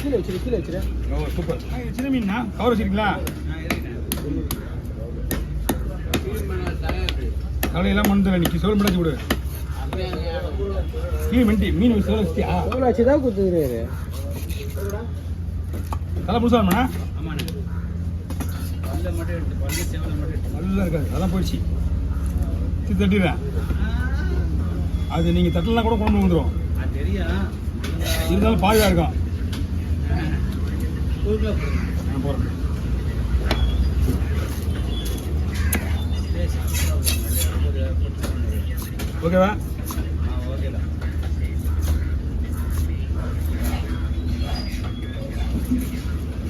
கீழே வச்சிரு. ஓ சூப்பர். சின்ன மீனா கவர் வச்சிருக்கீங்களா? தலையெல்லாம் மண் நிற்கி சோல் மடைச்சு விடு. மீன் மெண்டி மீன் சோல் வச்சியா? சோல் வச்சு தான் கொடுத்துருக்காரு. தலை புதுசாக வேணுமா? ஆமாண்ணே. பல்ல மட்டும் எடுத்து பல்ல சேவலை மட்டும் எடுத்து நல்லா இருக்காது, அதான் போயிடுச்சு. தட்டிடுறேன். அது நீங்கள் தட்டலாம் கூட குழம்பு வந்துடும். அது தெரியும். இருந்தாலும் பாதியாக இருக்கும். நான் போகிறேன். ஓகேவா? ஓகேடா.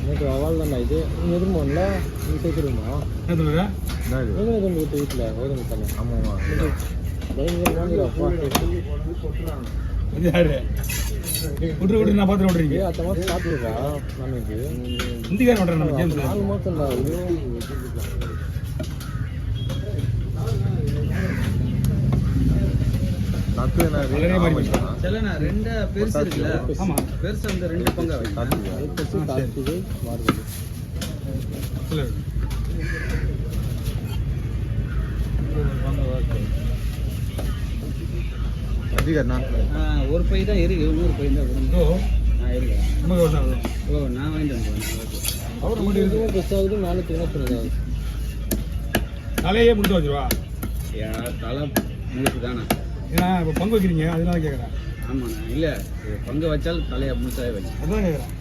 எனக்கு அவள் தான்டா இது. நீங்கள் எதுவும் பண்ணல, நீங்கள் சேர்த்துருமா? என்ன சொல்லுங்க? நீங்களும் எதுவும் கொடுத்து வீட்டில் கோதுமை தானே? ஆமாம்மா. இது யாரு விட்டு நான் பார்த்துட்டு விட்றீங்க? அந்த மாதிரி சாப்பிடுறா நாளைக்கு இந்திக்காரன் விட்றேன் நம்ம கேம்ஸ் 4 மாதம் தான். செல்லண்ணா 2 பெருசு இருக்குல்ல? ஆமாம் பெருசு அந்த 2 பங்கா வைங்க. கார்த்திகை மார்கழி சொல்லு. ஒரு பை தான் இருக்கு, இன்னொரு பை தான் ஓ இருக்கு. நமக்கு வருஷம் ஆகும். ஓ நான் வாங்கிட்டு வந்துடுவேன். அவர் மட்டும் இதுவும் பெருசாகுது. நாளைக்கு என்ன பண்ணுறது? தலையே முடிச்சு வச்சுருவா. தலை முழுசு தானே? ஏன்னா இப்போ பங்கு வைக்கிறீங்க, அதனால கேட்குறேன். ஆமாண்ணா. இல்லை பங்கு வச்சாலும் தலையை முழுசாவே வச்சு அதான் கேட்குறேன்.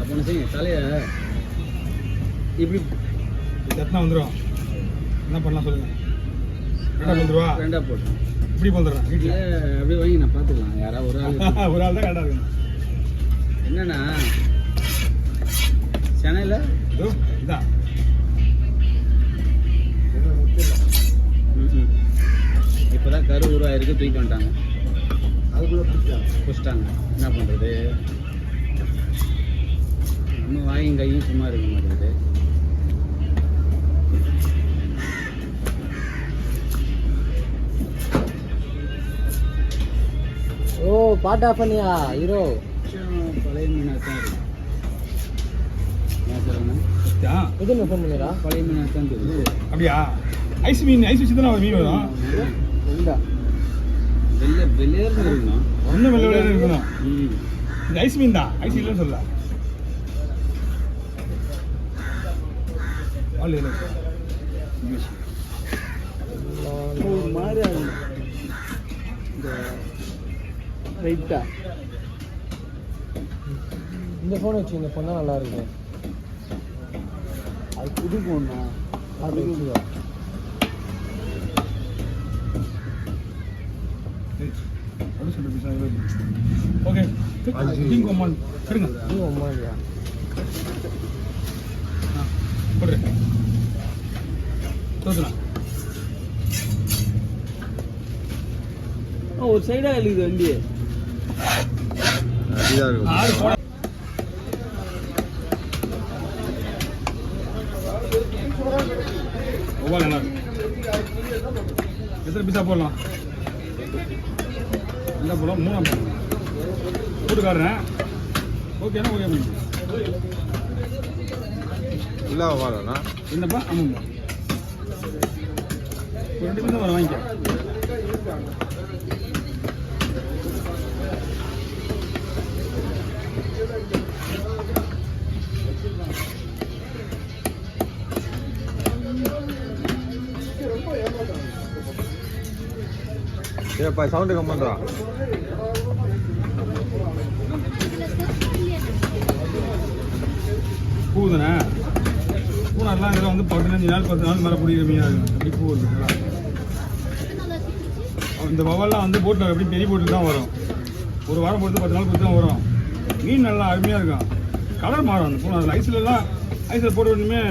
அப்போ ஒன்று செய்யுங்க, தலையை இப்படி எத்தனை வந்துடும்? என்ன பண்ணலாம் சொல்லுங்கள். ரெண்டா வந்துடுவா? 2ஆ போட்டு இப்படி வந்துடுறேன் இல்லை வீட்டில். அப்படியே வாங்கி நான் பார்த்துக்கலாம். யாராவது ஒரு ஆள் ஒரு ஆள் தான் கரெக்டாக இருக்கணும். என்னண்ணா சென்னையில் இதான் இப்போ தான் கரு உருவாயிருக்கு, தூக்கிட்டு வந்துட்டாங்க. அதுக்குள்ளே பிடிச்சிட்டாங்க. என்ன பண்ணுறது? நம்ம வாயும் கையும் சும்மா இருக்க மாட்டேங்குது. ஓ பாட்டு ஆஃப் பண்ணியா ஹீரோ? பழைய மீனாக தான் இருக்கு. எது ஃபோன் பண்ணிடா? பழைய மீனாக தான் தெரியுது. அப்படியா? ஐஸ் மீன் ஐஸ் வச்சு தானே ஒரு மீன் வரும். இல்லை வெள்ளை வெளியேறது இருக்கணும். ஒன்றும் வெள்ளை வெள்ளையாக இருக்கணும். ம் இது ஐஸ் மீன் தான், ஐஸ் இல்லைன்னு சொல்ல. ஒரு மாதிரி இந்த ரைட்டா இந்த ஃபோன் வச்சு இந்த ஃபோன் தான் நல்லா இருக்கு. அது புது ஃபோன் தான். அது ஓகே நீங்கள் அம்மா சரிங்க இது அம்மா இல்லையா? போடுறேன் தோத்துலாம். ஒரு சைடாக இருக்குது வண்டி. ஆறு போட ஒவ்வொரு நல்லா இருக்கு. எத்தனை பீஸா போடலாம்? என்ன போடலாம்? 3 போடலாம். கூட்டுக்காரன் ஓகேண்ணா ஓகே பண்ணி இல்லை வாங்கண்ணா. என்னப்பா? ஆமாம்ப்பா ஒரு 2 பீஸ் வர வாங்கிக்க. ஏப்பா சவுண்டு கம்மன்றா. பூ தானே? பூ நல்லா இதில் வந்து 15 நாள் 10 நாள் மேலே பிடிக்கிற மீனாக இருக்கும். அப்படி பூ இருக்குங்களா? இந்த வவல்லாம் வந்து போட்டில் எப்படி பெரிய போட்டில் தான் வரும். ஒரு வாரம் பொறுத்து 10 நாள் பொறுத்து தான் வரும். மீன் நல்லா அருமையாக இருக்கும். கலர் மாறும் அந்த பூ. அதில் ஐஸ்லலாம் ஐஸில் போட்டு வேணுமே.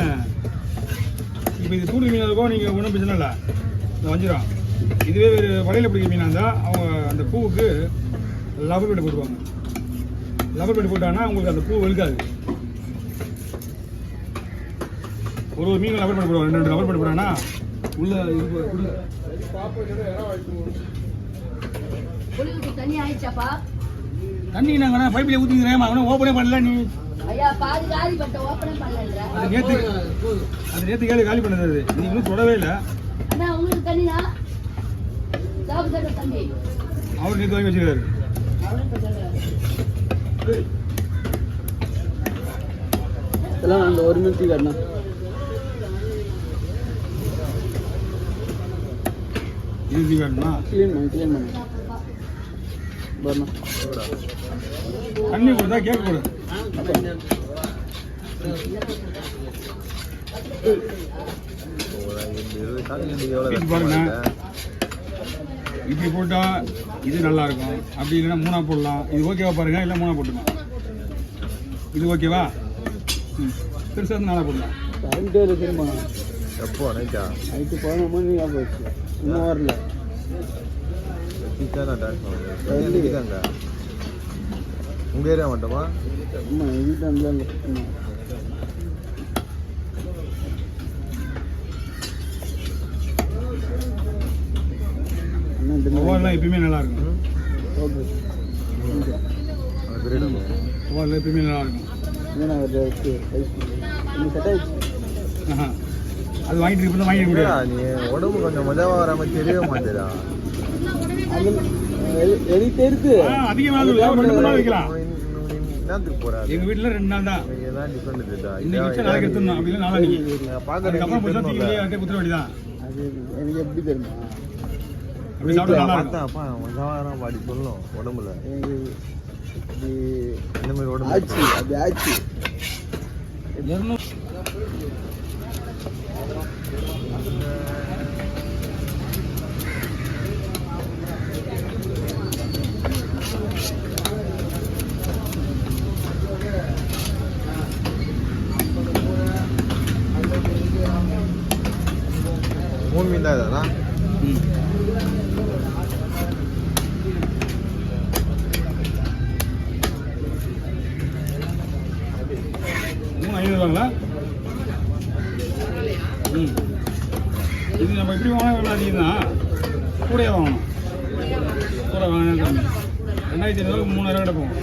இப்போ இது தூண்டு மீனாக இருக்கும், நீங்கள் ஒன்றும் பிரச்சனை இல்லை, இந்த வஞ்சிரம். இதுவே ஒரு வலையில் பிடிக்கிற மீனாக இருந்தால் அவங்க அந்த பூவுக்கு லப்பர் பேட் போட்டுருவாங்க. லப்பர் பேட் போட்டாங்கன்னா உங்களுக்கு அந்த பூ வெளுக்காது. ஒரு மீன் லப்பர் பேட் போடுவாங்க, 2 லப்பர் பேட் போட்டாங்கன்னா உள்ள இது தண்ணி ஆயிடுச்சாப்பா? தண்ணி நாங்கள் பைப்பில் ஊற்றிக்கிறேன் அவனை ஓப்பனே பண்ணல நீ ஐயா பாதி காலி பட்ட ஓப்பனே பண்ணலன்ற. அது நேற்று காலி பண்ணது அது நீ இன்னும் தொடவே இல்லை. அண்ணா உங்களுக்கு தண்ணினா சாப்பிட்டு தண்ணி தம்பி அவர் நேற்று வாங்கி வச்சிருக்காரு. இதெல்லாம் அந்த ஒரு நிமிஷத்துக்கு காட்டணும். இது வேணுமா க்ளீன் பண்ணு வரணும். தண்ணி கொடுத்தா கேட்க கொடு. பாருங்க இப்படி போட்டா இது நல்லா இருக்கும். அப்படி இல்லைன்னா மூணா போடலாம். இது ஓகேவா பாருங்க, இல்லை மூணா போட்டுக்கலாம். இது ஓகேவா? பெருசாக இருந்து நாளாக போடலாம். கரண்ட்டே இல்லை திரும்ப. எப்போ நைட்டா? நைட்டு 11 மணி போச்சு, இன்னும் வரல. இருக்காங்க உங்கள் ஏரியா மட்டுமா? ஆமாம், வீட்டு அந்த ஒவ்வொருலாம் எப்பயுமே நல்லா இருக்கும். ஓகே ஒவ்வொருலாம் எப்பயுமே நல்லா இருக்கும். செட் ஆயிடுச்சு. அது வாங்கிட்டு இப்போ தான் வாங்கிக்க முடியாது. நீ உடம்பு கொஞ்சம் மஜாவாக வர மாதிரி தெரியவே மாட்டேடா. எனக்கு தெரியுது. அதிகமாக வைக்கலாம். என்னத்துக்கு போறா? எங்க வீட்டுல 2 நாள் தான். இதுதான் டிஃபரெண்ட் இதுடா. இன்னைக்கு நாளைக்கு எடுத்துடணும். அப்படி இல்லை நாளைக்கு. பார்க்கறதுக்கு அப்புறம் புதுசாக தீவிலே யார்கிட்ட குத்துற வேண்டியதான். அது எனக்கு எப்படி தெரியுமா? அப்படி சாப்பிட்டா நல்லா இருக்கும். பார்த்தா மஜாவாக பாடி சொல்லணும் உடம்புல. எனக்கு இது இந்த மாதிரி உடம்பு ஆச்சு, அது ஆச்சு. 200 மூணு மீன் தான் இதா? $500 இது நம்ம எப்படி வாங்க அதிகம்னா கூடையே வாங்கணும். கூட வாங்கினா 2500 $3000 கிடக்கும்.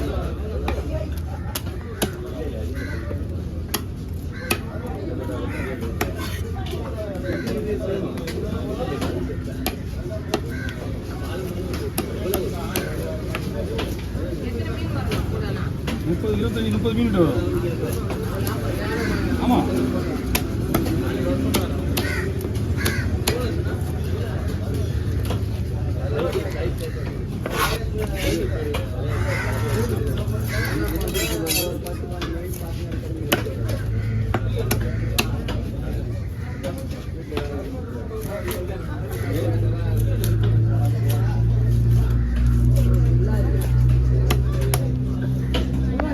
முப்பது 25 30 மினிட் வரும். ஆமாம்,